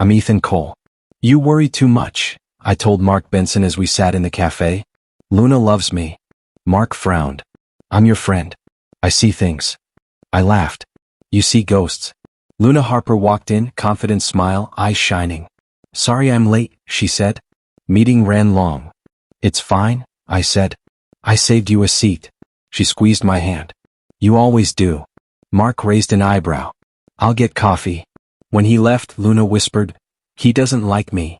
I'm Ethan Cole. You worry too much, I told Mark Benson as we sat in the cafe. Luna loves me. Mark frowned. I'm your friend. I see things. I laughed. You see ghosts. Luna Harper walked in, confident smile, eyes shining. Sorry I'm late, she said. Meeting ran long. It's fine, I said. I saved you a seat. She squeezed my hand. You always do. Mark raised an eyebrow. I'll get coffee. When he left, Luna whispered, he doesn't like me.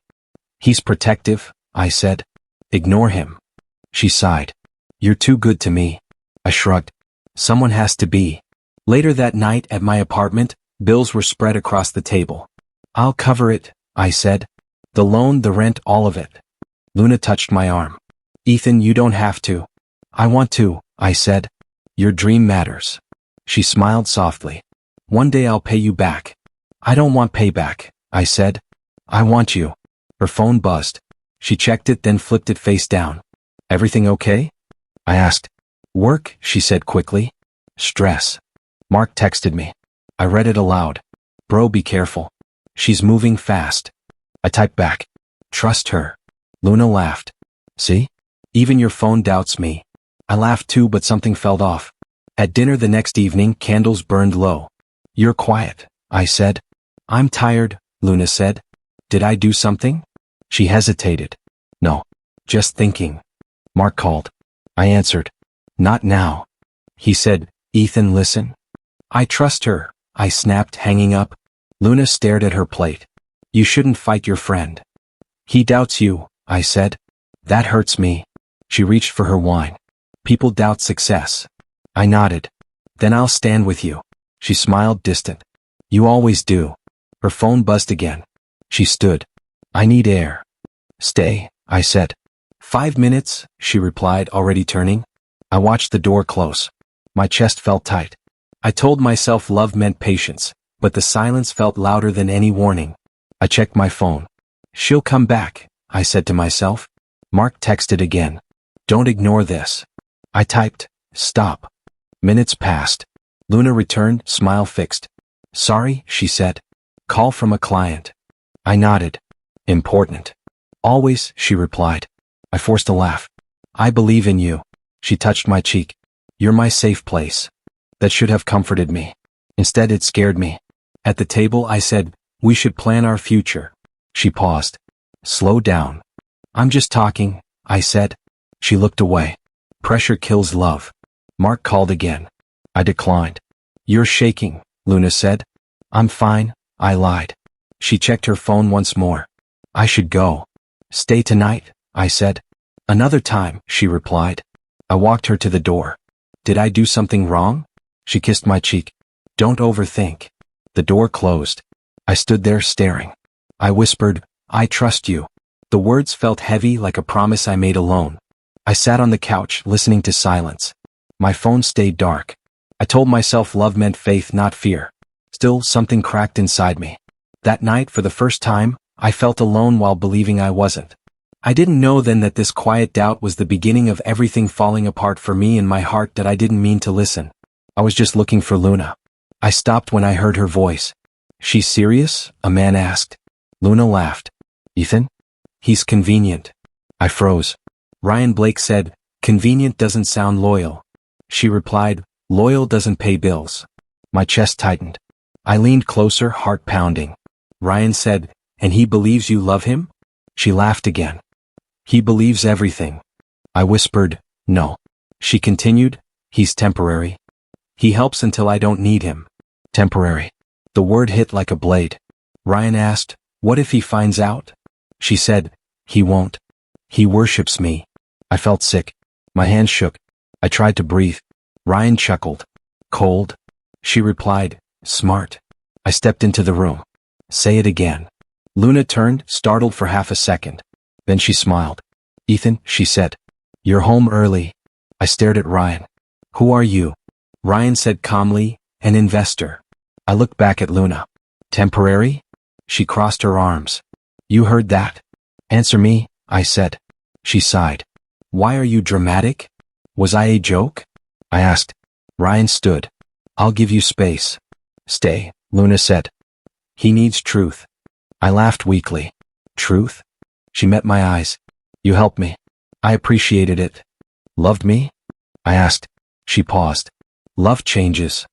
He's protective, I said. Ignore him. She sighed. You're too good to me. I shrugged. Someone has to be. Later that night at my apartment, bills were spread across the table. I'll cover it, I said. The loan, the rent, all of it. Luna touched my arm. Ethan, you don't have to. I want to, I said. Your dream matters. She smiled softly. One day I'll pay you back. I don't want payback, I said. I want you. Her phone buzzed. She checked it, then flipped it face down. Everything okay? I asked. Work, she said quickly. Stress. Mark texted me. I read it aloud. Bro, be careful. She's moving fast. I typed back. Trust her. Luna laughed. See? Even your phone doubts me. I laughed too, but something felt off. At dinner the next evening, candles burned low. You're quiet, I said. I'm tired, Luna said. Did I do something? She hesitated. No. Just thinking. Mark called. I answered. Not now. He said, Ethan, listen. I trust her, I snapped, hanging up. Luna stared at her plate. You shouldn't fight your friend. He doubts you, I said. That hurts me. She reached for her wine. People doubt success. I nodded. Then I'll stand with you. She smiled, distant. You always do. Her phone buzzed again. She stood. I need air. Stay, I said. 5 minutes, she replied, already turning. I watched the door close. My chest felt tight. I told myself love meant patience, but the silence felt louder than any warning. I checked my phone. She'll come back, I said to myself. Mark texted again. Don't ignore this. I typed, stop. Minutes passed. Luna returned, smile fixed. Sorry, she said. Call from a client. I nodded. Important. Always, she replied. I forced a laugh. I believe in you. She touched my cheek. You're my safe place. That should have comforted me. Instead, it scared me. At the table, I said, we should plan our future. She paused. Slow down. I'm just talking, I said. She looked away. Pressure kills love. Mark called again. I declined. You're shaking, Luna said. I'm fine, I lied. She checked her phone once more. I should go. Stay tonight, I said. Another time, she replied. I walked her to the door. Did I do something wrong? She kissed my cheek. Don't overthink. The door closed. I stood there staring. I whispered, I trust you. The words felt heavy, like a promise I made alone. I sat on the couch, listening to silence. My phone stayed dark. I told myself love meant faith, not fear. Still, something cracked inside me. That night, for the first time, I felt alone while believing I wasn't. I didn't know then that this quiet doubt was the beginning of everything falling apart for me in my heart, that I didn't mean to listen. I was just looking for Luna. I stopped when I heard her voice. She's serious? A man asked. Luna laughed. Ethan? He's convenient. I froze. Ryan Blake said, convenient doesn't sound loyal. She replied, loyal doesn't pay bills. My chest tightened. I leaned closer, heart pounding. Ryan said, and he believes you love him? She laughed again. He believes everything. I whispered, no. She continued, he's temporary. He helps until I don't need him. Temporary. The word hit like a blade. Ryan asked, what if he finds out? She said, he won't. He worships me. I felt sick. My hands shook. I tried to breathe. Ryan chuckled. Cold? She replied, smart. I stepped into the room. Say it again. Luna turned, startled for half a second. Then she smiled. Ethan, she said. You're home early. I stared at Ryan. Who are you? Ryan said calmly, an investor. I looked back at Luna. Temporary? She crossed her arms. You heard that? Answer me, I said. She sighed. Why are you dramatic? Was I a joke? I asked. Ryan stood. I'll give you space. Stay, Luna said. He needs truth. I laughed weakly. Truth? She met my eyes. You helped me. I appreciated it. Loved me? I asked. She paused. Love changes.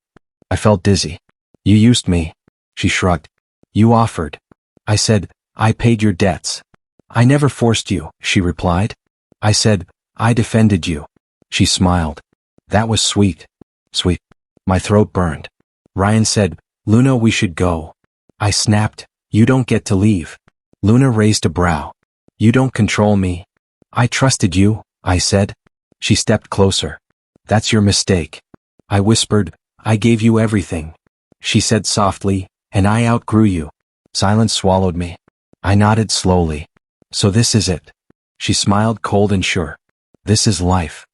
I felt dizzy. You used me. She shrugged. You offered. I said, I paid your debts. I never forced you, she replied. I said, I defended you. She smiled. That was sweet. Sweet. My throat burned. Ryan said, Luna, we should go. I snapped. You don't get to leave. Luna raised a brow. You don't control me. I trusted you, I said. She stepped closer. That's your mistake. I whispered, I gave you everything. She said softly, and I outgrew you. Silence swallowed me. I nodded slowly. So this is it. She smiled cold and sure. This is life.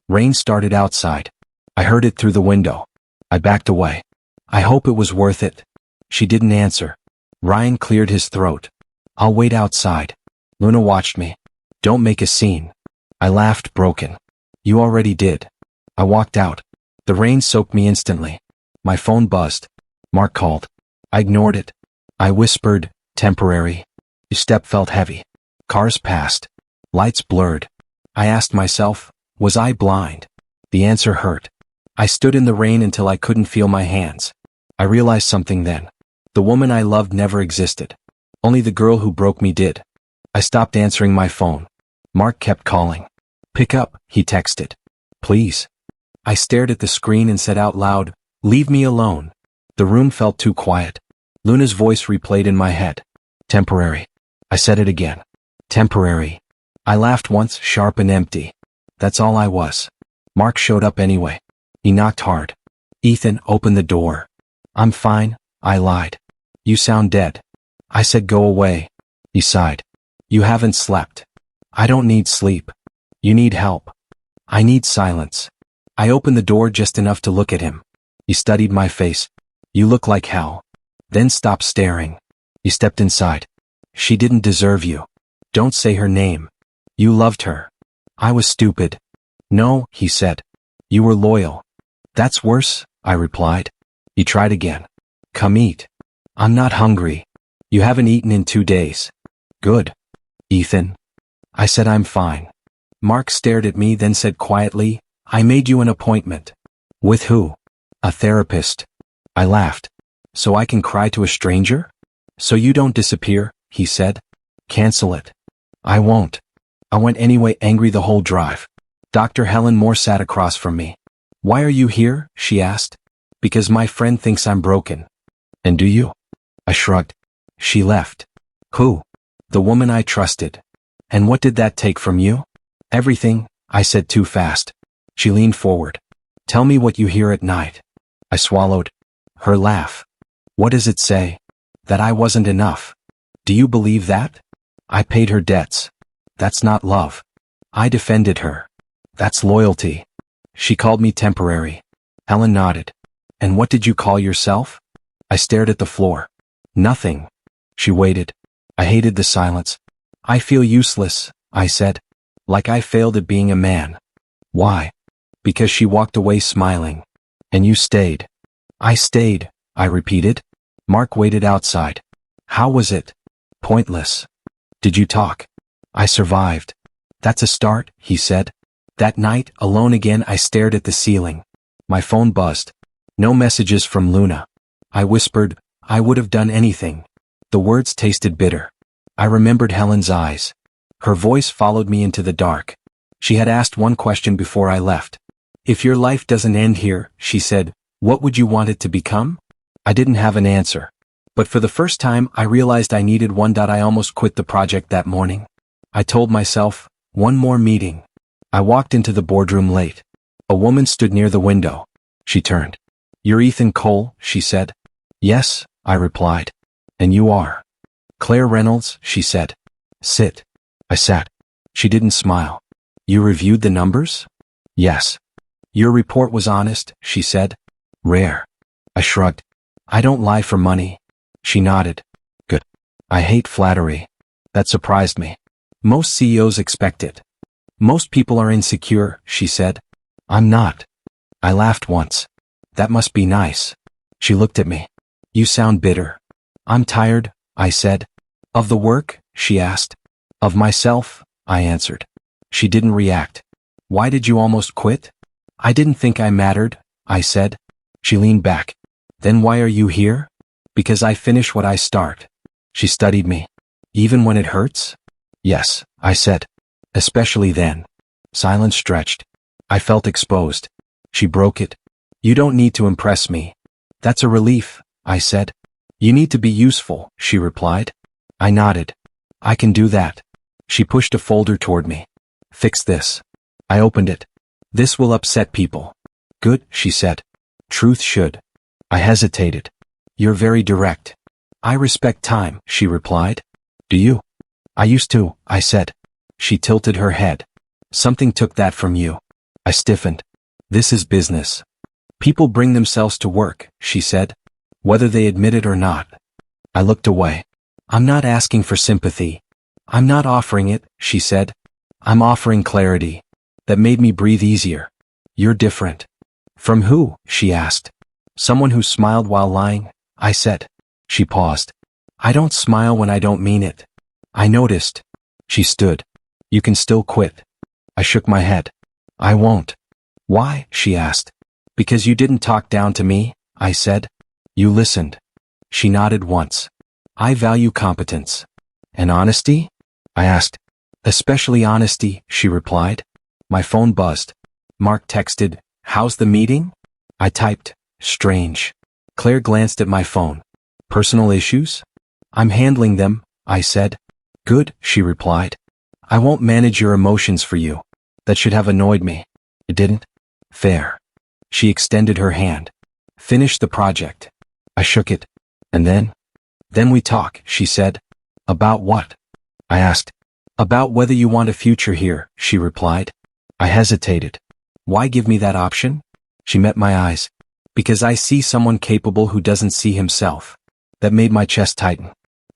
Rain started outside. I heard it through the window. I backed away. I hope it was worth it. She didn't answer. Ryan cleared his throat. I'll wait outside. Luna watched me. Don't make a scene. I laughed broken. You already did. I walked out. The rain soaked me instantly. My phone buzzed. Mark called. I ignored it. I whispered, temporary. His step felt heavy. Cars passed. Lights blurred. I asked myself, was I blind? The answer hurt. I stood in the rain until I couldn't feel my hands. I realized something then. The woman I loved never existed. Only the girl who broke me did. I stopped answering my phone. Mark kept calling. Pick up, he texted. Please. I stared at the screen and said out loud, leave me alone. The room felt too quiet. Luna's voice replayed in my head. Temporary. I said it again. Temporary. I laughed once, sharp and empty. That's all I was. Mark showed up anyway. He knocked hard. Ethan, open the door. I'm fine, I lied. You sound dead. I said go away. He sighed. You haven't slept. I don't need sleep. You need help. I need silence. I opened the door just enough to look at him. He studied my face. You look like hell. Then stopped staring. He stepped inside. She didn't deserve you. Don't say her name. You loved her. I was stupid. No, he said. You were loyal. That's worse, I replied. He tried again. Come eat. I'm not hungry. You haven't eaten in 2 days. Good. Ethan. I said I'm fine. Mark stared at me then said quietly, I made you an appointment. With who? A therapist. I laughed. So I can cry to a stranger? So you don't disappear, he said. Cancel it. I won't. I went anyway, angry the whole drive. Dr. Helen Moore sat across from me. Why are you here? She asked. Because my friend thinks I'm broken. And do you? I shrugged. She left. Who? The woman I trusted. And what did that take from you? Everything, I said too fast. She leaned forward. Tell me what you hear at night. I swallowed. Her laugh. What does it say? That I wasn't enough. Do you believe that? I paid her debts. That's not love. I defended her. That's loyalty. She called me temporary. Helen nodded. And what did you call yourself? I stared at the floor. Nothing. She waited. I hated the silence. I feel useless, I said. Like I failed at being a man. Why? Because she walked away smiling. And you stayed. I stayed, I repeated. Mark waited outside. How was it? Pointless. Did you talk? I survived. That's a start, he said. That night, alone again, I stared at the ceiling. My phone buzzed. No messages from Luna. I whispered, I would have done anything. The words tasted bitter. I remembered Helen's eyes. Her voice followed me into the dark. She had asked one question before I left. If your life doesn't end here, she said, what would you want it to become? I didn't have an answer. But for the first time, I realized I needed one. I almost quit the project that morning. I told myself, one more meeting. I walked into the boardroom late. A woman stood near the window. She turned. You're Ethan Cole, she said. Yes, I replied. And you are? Claire Reynolds, she said. Sit. I sat. She didn't smile. You reviewed the numbers? Yes. Your report was honest, she said. Rare. I shrugged. I don't lie for money. She nodded. Good. I hate flattery. That surprised me. Most CEOs expect it. Most people are insecure, she said. I'm not. I laughed once. That must be nice. She looked at me. You sound bitter. I'm tired, I said. Of the work? She asked. Of myself, I answered. She didn't react. Why did you almost quit? I didn't think I mattered, I said. She leaned back. Then why are you here? Because I finish what I start. She studied me. Even when it hurts? Yes, I said. Especially then. Silence stretched. I felt exposed. She broke it. You don't need to impress me. That's a relief, I said. You need to be useful, she replied. I nodded. I can do that. She pushed a folder toward me. Fix this. I opened it. This will upset people. Good, she said. Truth should. I hesitated. You're very direct. I respect time, she replied. Do you? I used to, I said. She tilted her head. Something took that from you. I stiffened. This is business. People bring themselves to work, she said. Whether they admit it or not. I looked away. I'm not asking for sympathy. I'm not offering it, she said. I'm offering clarity. That made me breathe easier. You're different. From who? She asked. Someone who smiled while lying, I said. She paused. I don't smile when I don't mean it. I noticed. She stood. You can still quit. I shook my head. I won't. Why? She asked. Because you didn't talk down to me, I said. You listened. She nodded once. I value competence. And honesty? I asked. Especially honesty, she replied. My phone buzzed. Mark texted, how's the meeting? I typed, strange. Claire glanced at my phone. Personal issues? I'm handling them, I said. Good, she replied. I won't manage your emotions for you. That should have annoyed me. It didn't? Fair. She extended her hand. Finish the project. I shook it. And then? Then we talk, she said. About what? I asked. About whether you want a future here, she replied. I hesitated. Why give me that option? She met my eyes. Because I see someone capable who doesn't see himself. That made my chest tighten.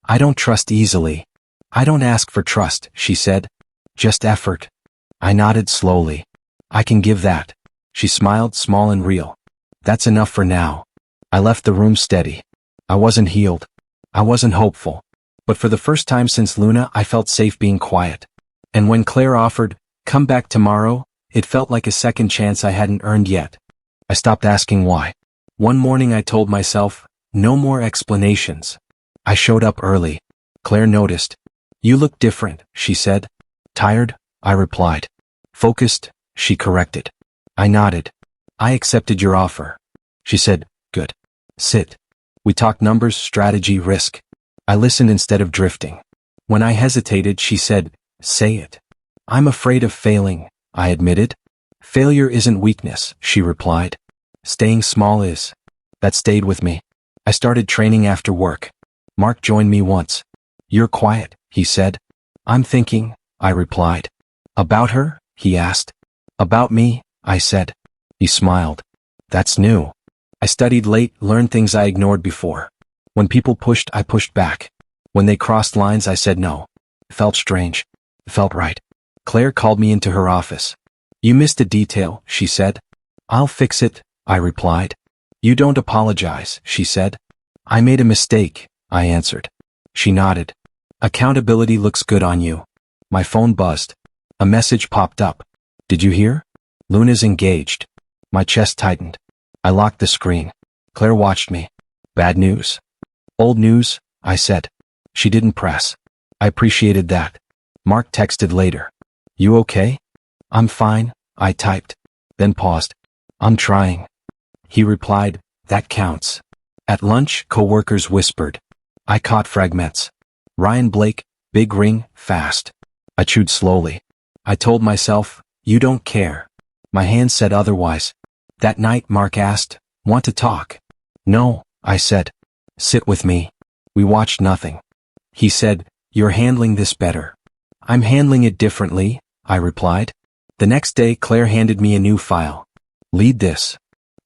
I don't trust easily. I don't ask for trust, she said. Just effort. I nodded slowly. I can give that. She smiled, small and real. That's enough for now. I left the room steady. I wasn't healed. I wasn't hopeful. But for the first time since Luna, I felt safe being quiet. And when Claire offered, come back tomorrow, it felt like a second chance I hadn't earned yet. I stopped asking why. One morning I told myself, no more explanations. I showed up early. Claire noticed. You look different, she said. Tired? I replied. Focused? She corrected. I nodded. I accepted your offer. She said, good. Sit. We talked numbers, strategy, risk. I listened instead of drifting. When I hesitated, she said, say it. I'm afraid of failing, I admitted. Failure isn't weakness, she replied. Staying small is. That stayed with me. I started training after work. Mark joined me once. You're quiet, he said. I'm thinking, I replied. About her? He asked. About me, I said. He smiled. That's new. I studied late, learned things I ignored before. When people pushed, I pushed back. When they crossed lines, I said no. It felt strange. It felt right. Claire called me into her office. You missed a detail, she said. I'll fix it, I replied. You don't apologize, she said. I made a mistake, I answered. She nodded. Accountability looks good on you. My phone buzzed. A message popped up. Did you hear? Luna's engaged. My chest tightened. I locked the screen. Claire watched me. Bad news? Old news, I said. She didn't press. I appreciated that. Mark texted later. You okay? I'm fine, I typed. Then paused. I'm trying. He replied, that counts. At lunch, coworkers whispered. I caught fragments. Ryan Blake, big ring, fast. I chewed slowly. I told myself, you don't care. My hand said otherwise. That night, Mark asked, want to talk? No, I said. Sit with me. We watched nothing. He said, you're handling this better. I'm handling it differently, I replied. The next day, Claire handed me a new file. Lead this.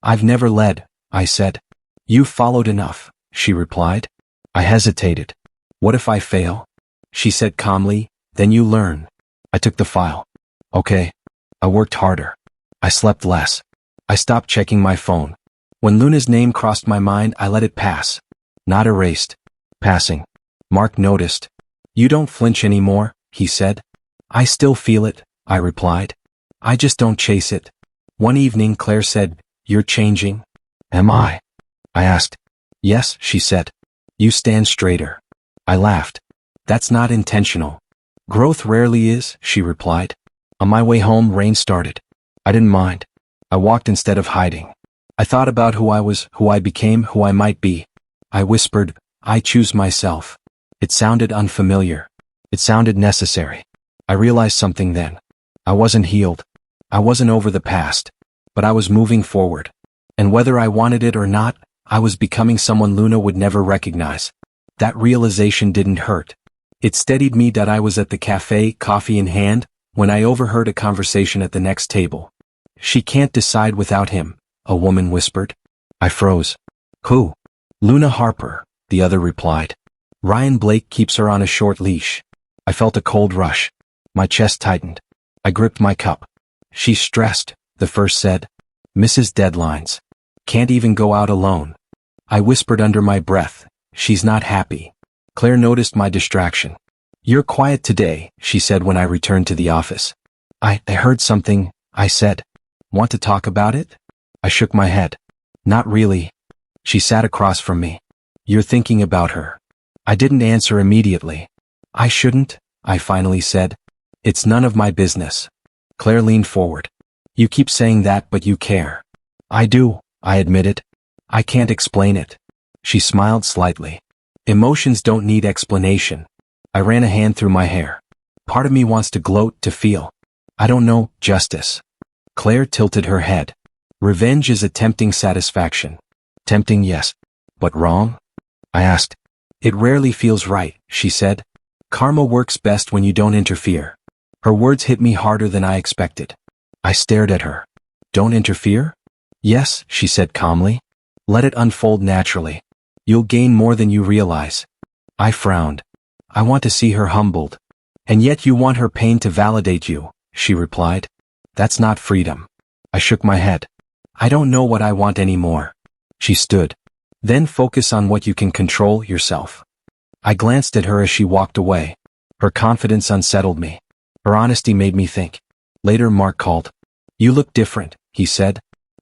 I've never led, I said. You've followed enough, she replied. I hesitated. What if I fail? She said calmly, then you learn. I took the file. Okay. I worked harder. I slept less. I stopped checking my phone. When Luna's name crossed my mind, I let it pass. Not erased. Passing. Mark noticed. You don't flinch anymore, he said. I still feel it, I replied. I just don't chase it. One evening Claire said, You're changing. Am I? I asked. Yes, she said. You stand straighter. I laughed. That's not intentional. Growth rarely is, she replied. On my way home, rain started. I didn't mind. I walked instead of hiding. I thought about who I was, who I became, who I might be. I whispered, I choose myself. It sounded unfamiliar. It sounded necessary. I realized something then. I wasn't healed. I wasn't over the past. But I was moving forward. And whether I wanted it or not, I was becoming someone Luna would never recognize. That realization didn't hurt. It steadied me that I was at the cafe, coffee in hand, when I overheard a conversation at the next table. She can't decide without him, a woman whispered. I froze. Who? Luna Harper, the other replied. Ryan Blake keeps her on a short leash. I felt a cold rush. My chest tightened. I gripped my cup. She's stressed, the first said. Misses deadlines. Can't even go out alone. I whispered under my breath. She's not happy. Claire noticed my distraction. You're quiet today, she said when I returned to the office. I heard something, I said. Want to talk about it? I shook my head. Not really. She sat across from me. You're thinking about her. I didn't answer immediately. I shouldn't, I finally said. It's none of my business. Claire leaned forward. You keep saying that, but you care. I do, I admitted. I can't explain it. She smiled slightly. Emotions don't need explanation. I ran a hand through my hair. Part of me wants to gloat, to feel. I don't know, justice. Claire tilted her head. Revenge is a tempting satisfaction. Tempting, yes. But wrong? I asked. It rarely feels right, she said. Karma works best when you don't interfere. Her words hit me harder than I expected. I stared at her. Don't interfere? Yes, she said calmly. Let it unfold naturally. You'll gain more than you realize. I frowned. I want to see her humbled. And yet you want her pain to validate you, she replied. That's not freedom. I shook my head. I don't know what I want anymore. She stood. Then focus on what you can control yourself. I glanced at her as she walked away. Her confidence unsettled me. Her honesty made me think. Later Mark called. You look different, he said.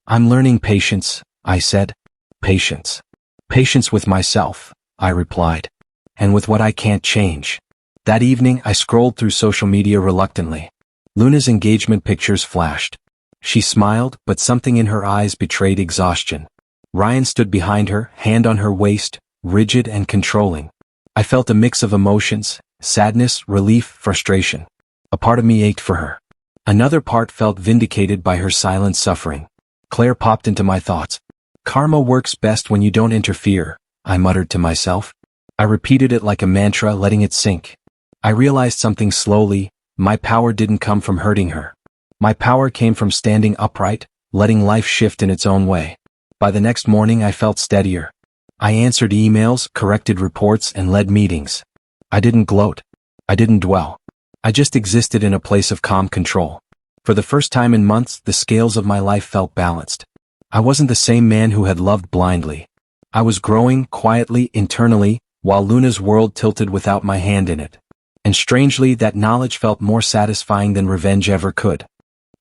I'm learning patience, I said. Patience. Patience with myself, I replied. And with what I can't change. That evening I scrolled through social media reluctantly. Luna's engagement pictures flashed. She smiled, but something in her eyes betrayed exhaustion. Ryan stood behind her, hand on her waist, rigid and controlling. I felt a mix of emotions, sadness, relief, frustration. A part of me ached for her. Another part felt vindicated by her silent suffering. Claire popped into my thoughts. Karma works best when you don't interfere, I muttered to myself. I repeated it like a mantra, letting it sink. I realized something slowly. My power didn't come from hurting her. My power came from standing upright, letting life shift in its own way. By the next morning I felt steadier. I answered emails, corrected reports, and led meetings. I didn't gloat. I didn't dwell. I just existed in a place of calm control. For the first time in months, the scales of my life felt balanced. I wasn't the same man who had loved blindly. I was growing, quietly, internally, while Luna's world tilted without my hand in it. And strangely, that knowledge felt more satisfying than revenge ever could.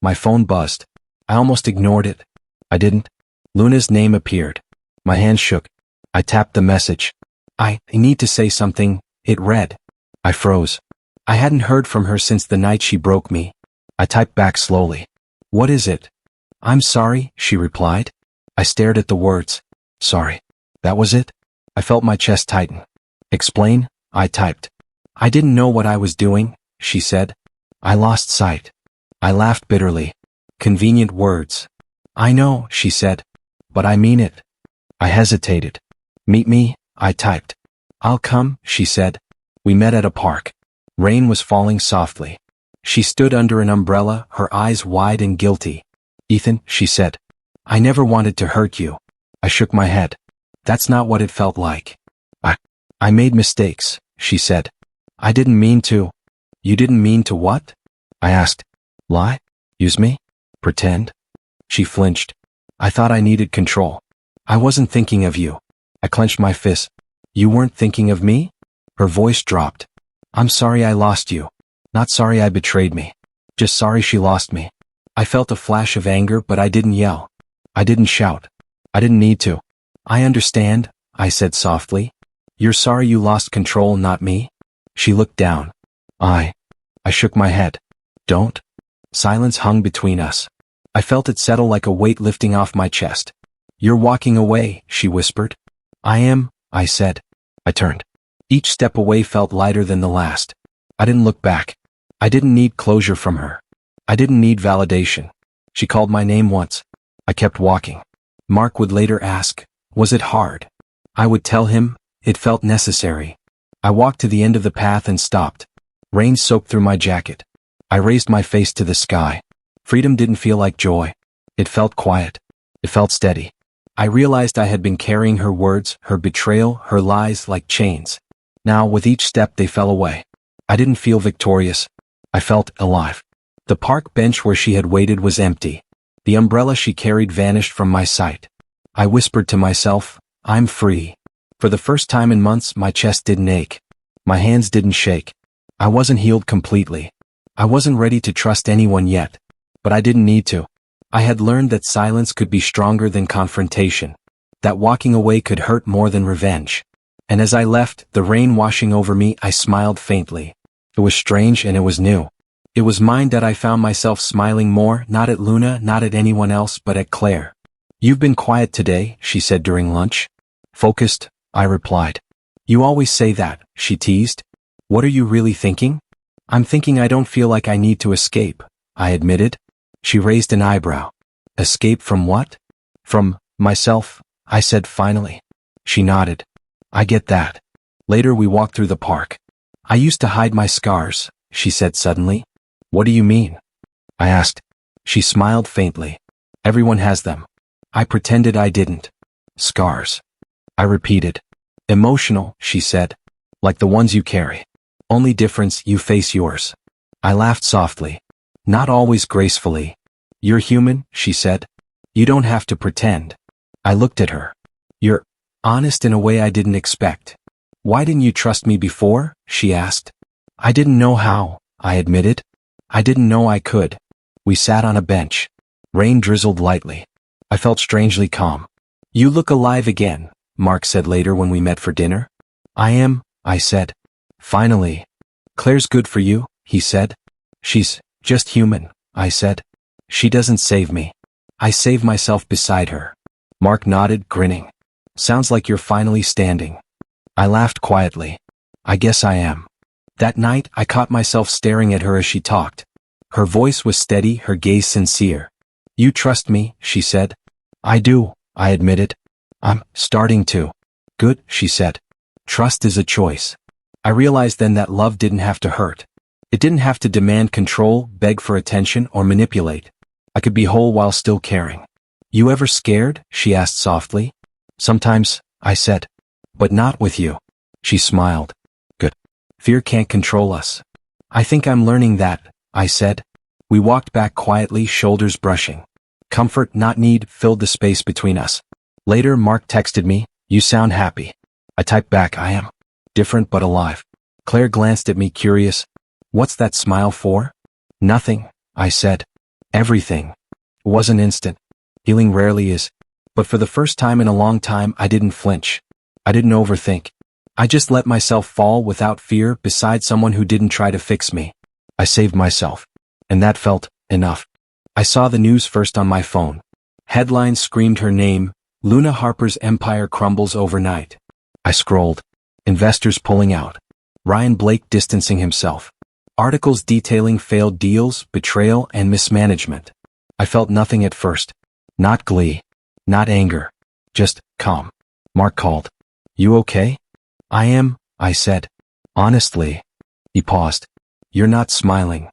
My phone buzzed. I almost ignored it. I didn't. Luna's name appeared. My hand shook. I tapped the message. I need to say something, it read. I froze. I hadn't heard from her since the night she broke me. I typed back slowly. What is it? I'm sorry, she replied. I stared at the words. Sorry. That was it? I felt my chest tighten. Explain, I typed. I didn't know what I was doing, she said. I lost sight. I laughed bitterly. Convenient words. I know, she said. But I mean it. I hesitated. Meet me, I typed. I'll come, she said. We met at a park. Rain was falling softly. She stood under an umbrella, her eyes wide and guilty. Ethan, she said. I never wanted to hurt you. I shook my head. That's not what it felt like. I made mistakes, she said. I didn't mean to. You didn't mean to what? I asked. Lie? Use me? Pretend? She flinched. I thought I needed control. I wasn't thinking of you. I clenched my fist. You weren't thinking of me? Her voice dropped. I'm sorry I lost you. Not sorry I betrayed me. Just sorry she lost me. I felt a flash of anger, but I didn't yell. I didn't shout. I didn't need to. I understand, I said softly. You're sorry you lost control, not me? She looked down. I shook my head. Don't. Silence hung between us. I felt it settle like a weight lifting off my chest. You're walking away, she whispered. I am, I said. I turned. Each step away felt lighter than the last. I didn't look back. I didn't need closure from her. I didn't need validation. She called my name once. I kept walking. Mark would later ask, was it hard? I would tell him, it felt necessary. I walked to the end of the path and stopped. Rain soaked through my jacket. I raised my face to the sky. Freedom didn't feel like joy. It felt quiet. It felt steady. I realized I had been carrying her words, her betrayal, her lies like chains. Now, with each step, they fell away. I didn't feel victorious. I felt alive. The park bench where she had waited was empty. The umbrella she carried vanished from my sight. I whispered to myself, I'm free. For the first time in months, my chest didn't ache. My hands didn't shake. I wasn't healed completely. I wasn't ready to trust anyone yet. But I didn't need to. I had learned that silence could be stronger than confrontation. That walking away could hurt more than revenge. And as I left, the rain washing over me, I smiled faintly. It was strange and it was new. It was mine that I found myself smiling more, not at Luna, not at anyone else, but at Claire. You've been quiet today, she said during lunch. Focused, I replied. You always say that, she teased. What are you really thinking? I'm thinking I don't feel like I need to escape, I admitted. She raised an eyebrow. Escape from what? From myself, I said finally. She nodded. I get that. Later we walked through the park. I used to hide my scars, she said suddenly. What do you mean? I asked. She smiled faintly. Everyone has them. I pretended I didn't. Scars. I repeated. Emotional, she said. Like the ones you carry. Only difference, you face yours. I laughed softly. Not always gracefully. You're human, she said. You don't have to pretend. I looked at her. You're honest in a way I didn't expect. Why didn't you trust me before? She asked. I didn't know how, I admitted. I didn't know I could. We sat on a bench. Rain drizzled lightly. I felt strangely calm. You look alive again, Mark said later when we met for dinner. I am, I said. Finally. Claire's good for you, he said. She's just human, I said. She doesn't save me. I save myself beside her. Mark nodded, grinning. Sounds like you're finally standing. I laughed quietly. I guess I am. That night, I caught myself staring at her as she talked. Her voice was steady, her gaze sincere. You trust me, she said. I do, I admitted. I'm starting to. Good, she said. Trust is a choice. I realized then that love didn't have to hurt. It didn't have to demand control, beg for attention, or manipulate. I could be whole while still caring. You ever scared? She asked softly. Sometimes, I said. But not with you. She smiled. Good. Fear can't control us. I think I'm learning that, I said. We walked back quietly, shoulders brushing. Comfort, not need, filled the space between us. Later, Mark texted me, you sound happy. I typed back, I am. Different but alive. Claire glanced at me, curious. What's that smile for? Nothing, I said. Everything. It wasn't instant. Healing rarely is. But for the first time in a long time, I didn't flinch. I didn't overthink. I just let myself fall without fear beside someone who didn't try to fix me. I saved myself. And that felt enough. I saw the news first on my phone. Headlines screamed her name, Luna Harper's empire crumbles overnight. I scrolled. Investors pulling out. Ryan Blake distancing himself. Articles detailing failed deals, betrayal, and mismanagement. I felt nothing at first. Not glee. Not anger. Just calm. Mark called. You okay? I am, I said. Honestly. He paused. You're not smiling.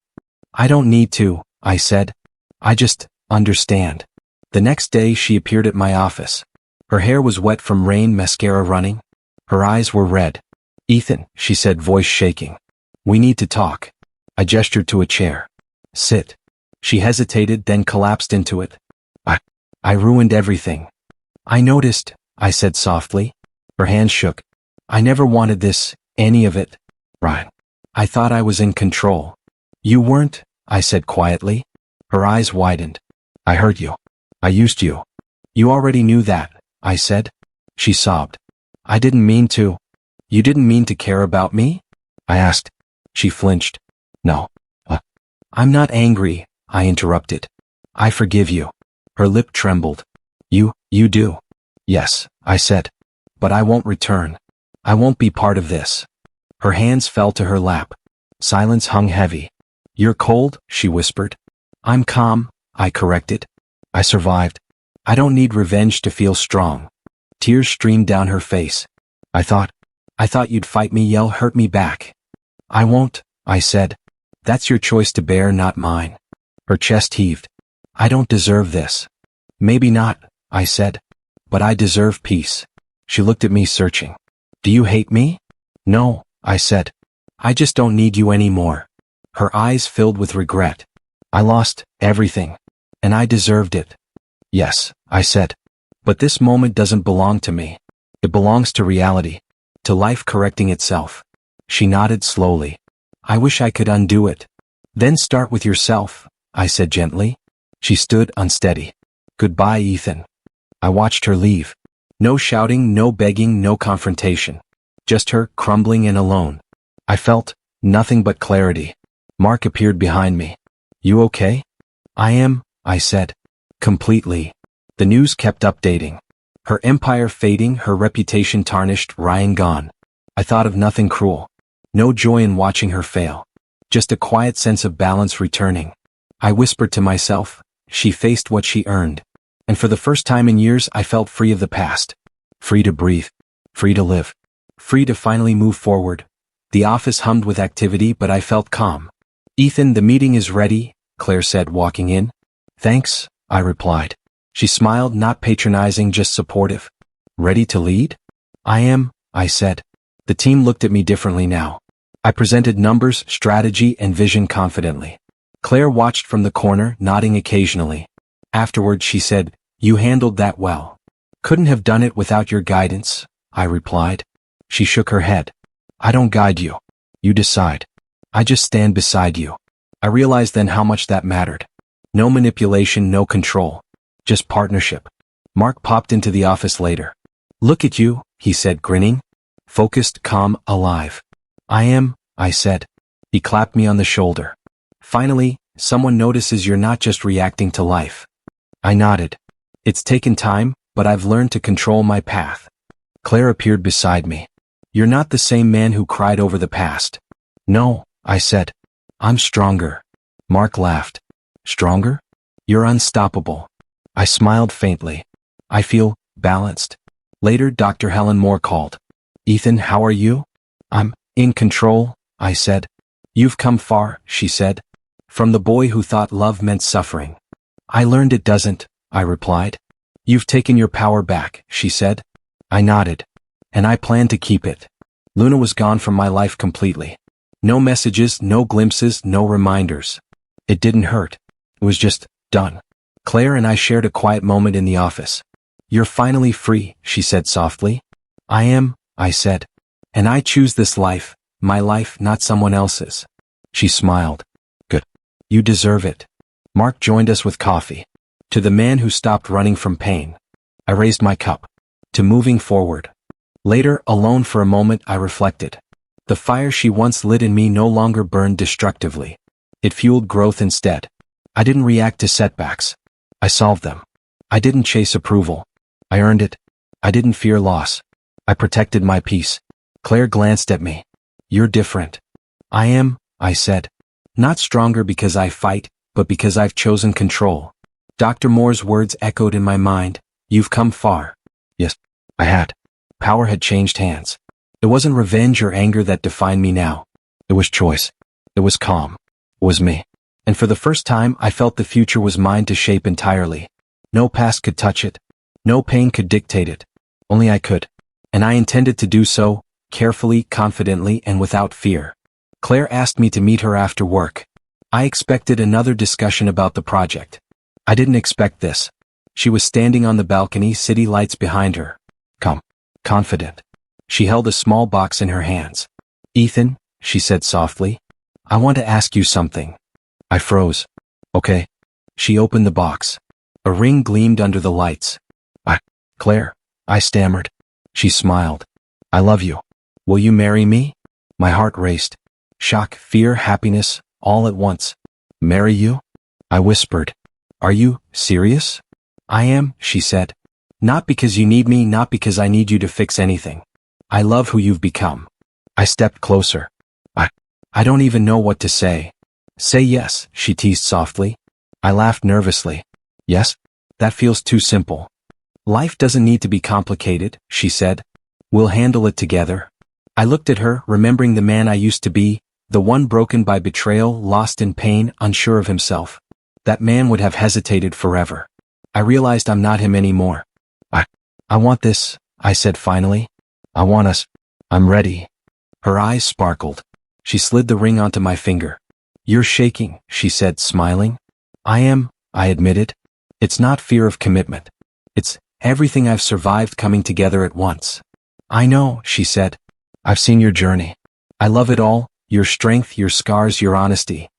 I don't need to, I said. I just understand. The next day she appeared at my office. Her hair was wet from rain, mascara running. Her eyes were red. Ethan, she said, voice shaking. We need to talk. I gestured to a chair. Sit. She hesitated, then collapsed into it. I ruined everything. I noticed, I said softly. Her hand shook. I never wanted this, any of it. Ryan. I thought I was in control. You weren't, I said quietly. Her eyes widened. I hurt you. I used you. You already knew that, I said. She sobbed. I didn't mean to. You didn't mean to care about me? I asked. She flinched. No. I'm not angry, I interrupted. I forgive you. Her lip trembled. You do. Yes, I said. But I won't return. I won't be part of this. Her hands fell to her lap. Silence hung heavy. You're cold, she whispered. I'm calm, I corrected. I survived. I don't need revenge to feel strong. Tears streamed down her face. I thought you'd fight me, hurt me back. I won't, I said. That's your choice to bear, not mine. Her chest heaved. I don't deserve this. Maybe not, I said. But I deserve peace. She looked at me searching. Do you hate me? No, I said. I just don't need you anymore. Her eyes filled with regret. I lost everything. And I deserved it. Yes, I said. But this moment doesn't belong to me. It belongs to reality. To life correcting itself. She nodded slowly. I wish I could undo it. Then start with yourself, I said gently. She stood unsteady. Goodbye, Ethan. I watched her leave. No shouting, no begging, no confrontation. Just her, crumbling and alone. I felt nothing but clarity. Mark appeared behind me. You okay? I am, I said. Completely. The news kept updating. Her empire fading, her reputation tarnished, Ryan gone. I thought of nothing cruel. No joy in watching her fail. Just a quiet sense of balance returning. I whispered to myself, she faced what she earned. And for the first time in years I felt free of the past. Free to breathe. Free to live. Free to finally move forward. The office hummed with activity, but I felt calm. Ethan, the meeting is ready, Claire said, walking in. Thanks, I replied. She smiled, not patronizing, just supportive. Ready to lead? I am, I said. The team looked at me differently now. I presented numbers, strategy, and vision confidently. Claire watched from the corner, nodding occasionally. Afterward, she said, you handled that well. Couldn't have done it without your guidance, I replied. She shook her head. I don't guide you. You decide. I just stand beside you. I realized then how much that mattered. No manipulation, no control. Just partnership. Mark popped into the office later. Look at you, he said, grinning. Focused, calm, alive. I am, I said. He clapped me on the shoulder. Finally, someone notices you're not just reacting to life. I nodded. It's taken time, but I've learned to control my path. Claire appeared beside me. You're not the same man who cried over the past. No, I said. I'm stronger. Mark laughed. Stronger? You're unstoppable. I smiled faintly. I feel balanced. Later, Dr. Helen Moore called. Ethan, how are you? I'm in control, I said. You've come far, she said. From the boy who thought love meant suffering. I learned it doesn't, I replied. You've taken your power back, she said. I nodded. And I plan to keep it. Luna was gone from my life completely. No messages, no glimpses, no reminders. It didn't hurt. It was just done. Claire and I shared a quiet moment in the office. You're finally free, she said softly. I am, I said. And I choose this life, my life, not someone else's. She smiled. Good. You deserve it. Mark joined us with coffee. To the man who stopped running from pain. I raised my cup. To moving forward. Later, alone for a moment, I reflected. The fire she once lit in me no longer burned destructively. It fueled growth instead. I didn't react to setbacks. I solved them. I didn't chase approval. I earned it. I didn't fear loss. I protected my peace. Claire glanced at me. You're different. I am, I said. Not stronger because I fight, but because I've chosen control. Dr. Moore's words echoed in my mind. You've come far. Yes, I had. Power had changed hands. It wasn't revenge or anger that defined me now. It was choice. It was calm. It was me. And for the first time, I felt the future was mine to shape entirely. No past could touch it. No pain could dictate it. Only I could. And I intended to do so, carefully, confidently, and without fear. Claire asked me to meet her after work. I expected another discussion about the project. I didn't expect this. She was standing on the balcony, city lights behind her. Calm. Confident. She held a small box in her hands. Ethan, she said softly. I want to ask you something. I froze. Okay. She opened the box. A ring gleamed under the lights. Claire, I stammered. She smiled. I love you. Will you marry me? My heart raced. Shock, fear, happiness, all at once. Marry you? I whispered. Are you serious? I am, she said. Not because you need me, not because I need you to fix anything. I love who you've become. I stepped closer. I don't even know what to say. Say yes, she teased softly. I laughed nervously. Yes? That feels too simple. Life doesn't need to be complicated, she said. We'll handle it together. I looked at her, remembering the man I used to be, the one broken by betrayal, lost in pain, unsure of himself. That man would have hesitated forever. I realized I'm not him anymore. I want this, I said finally. I want us. I'm ready. Her eyes sparkled. She slid the ring onto my finger. You're shaking, she said, smiling. I am, I admitted. It's not fear of commitment. It's everything I've survived coming together at once. I know, she said. I've seen your journey. I love it all, your strength, your scars, your honesty.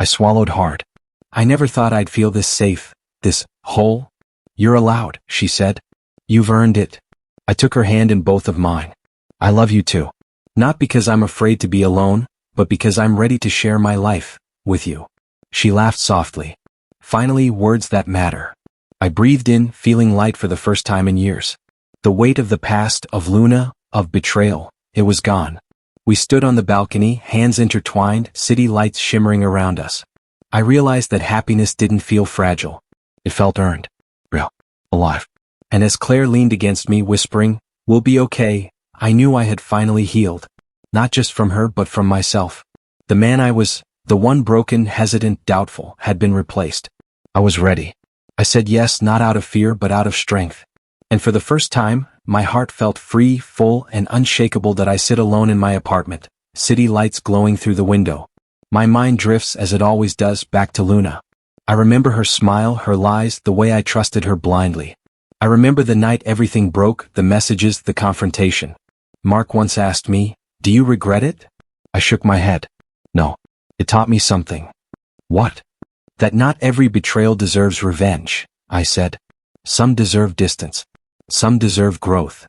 I swallowed hard. I never thought I'd feel this safe, this whole. You're allowed, she said. You've earned it. I took her hand in both of mine. I love you too. Not because I'm afraid to be alone, but because I'm ready to share my life with you. She laughed softly. Finally, words that matter. I breathed in, feeling light for the first time in years. The weight of the past, of Luna, of betrayal, it was gone. We stood on the balcony, hands intertwined, city lights shimmering around us. I realized that happiness didn't feel fragile. It felt earned. Real. Alive. And as Claire leaned against me, whispering, "We'll be okay," I knew I had finally healed. Not just from her, but from myself. The man I was, the one broken, hesitant, doubtful, had been replaced. I was ready. I said yes, not out of fear, but out of strength. And for the first time, my heart felt free, full, and unshakable. That I sit alone in my apartment, city lights glowing through the window. My mind drifts, as it always does, back to Luna. I remember her smile, her lies, the way I trusted her blindly. I remember the night everything broke, the messages, the confrontation. Mark once asked me, "Do you regret it?" I shook my head. No. It taught me something. What? That not every betrayal deserves revenge, I said. Some deserve distance. Some deserve growth.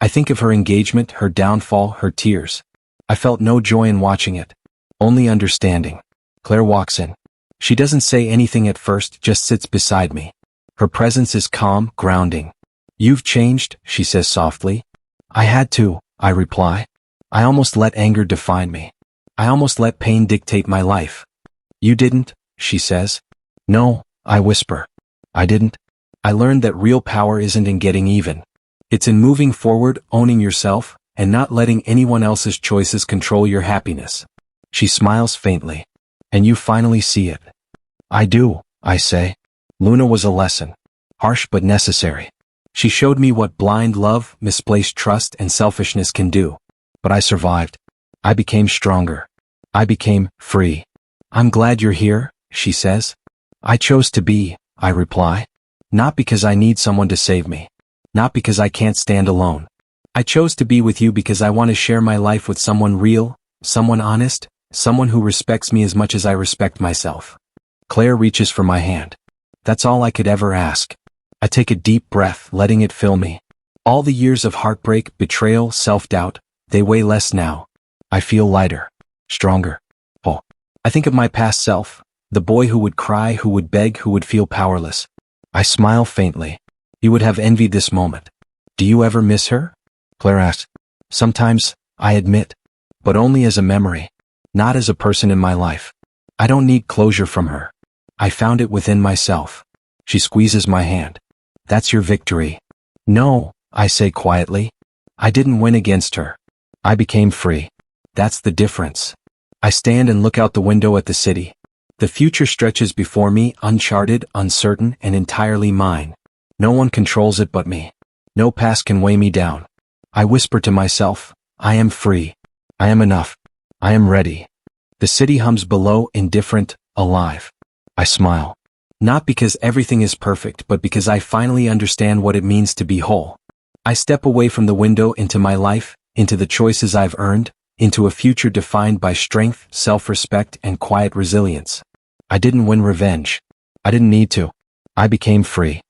I think of her engagement, her downfall, her tears. I felt no joy in watching it. Only understanding. Claire walks in. She doesn't say anything at first, just sits beside me. Her presence is calm, grounding. "You've changed," she says softly. "I had to," I reply. "I almost let anger define me. I almost let pain dictate my life." "You didn't," she says. "No," I whisper. "I didn't. I learned that real power isn't in getting even. It's in moving forward, owning yourself, and not letting anyone else's choices control your happiness." She smiles faintly. "And you finally see it." "I do," I say. Luna was a lesson. Harsh but necessary. She showed me what blind love, misplaced trust, and selfishness can do. But I survived. I became stronger. I became free. "I'm glad you're here," she says. "I chose to be," I reply. "Not because I need someone to save me. Not because I can't stand alone. I chose to be with you because I want to share my life with someone real, someone honest, someone who respects me as much as I respect myself." Claire reaches for my hand. That's all I could ever ask. I take a deep breath, letting it fill me. All the years of heartbreak, betrayal, self-doubt, they weigh less now. I feel lighter. Stronger. Oh. I think of my past self, the boy who would cry, who would beg, who would feel powerless. I smile faintly. You would have envied this moment. "Do you ever miss her?" Claire asks. "Sometimes," I admit. "But only as a memory. Not as a person in my life. I don't need closure from her. I found it within myself." She squeezes my hand. "That's your victory." "No," I say quietly. "I didn't win against her. I became free. That's the difference." I stand and look out the window at the city. The future stretches before me, uncharted, uncertain, and entirely mine. No one controls it but me. No past can weigh me down. I whisper to myself, I am free. I am enough. I am ready. The city hums below, indifferent, alive. I smile. Not because everything is perfect, but because I finally understand what it means to be whole. I step away from the window into my life, into the choices I've earned, into a future defined by strength, self-respect, and quiet resilience. I didn't win revenge. I didn't need to. I became free.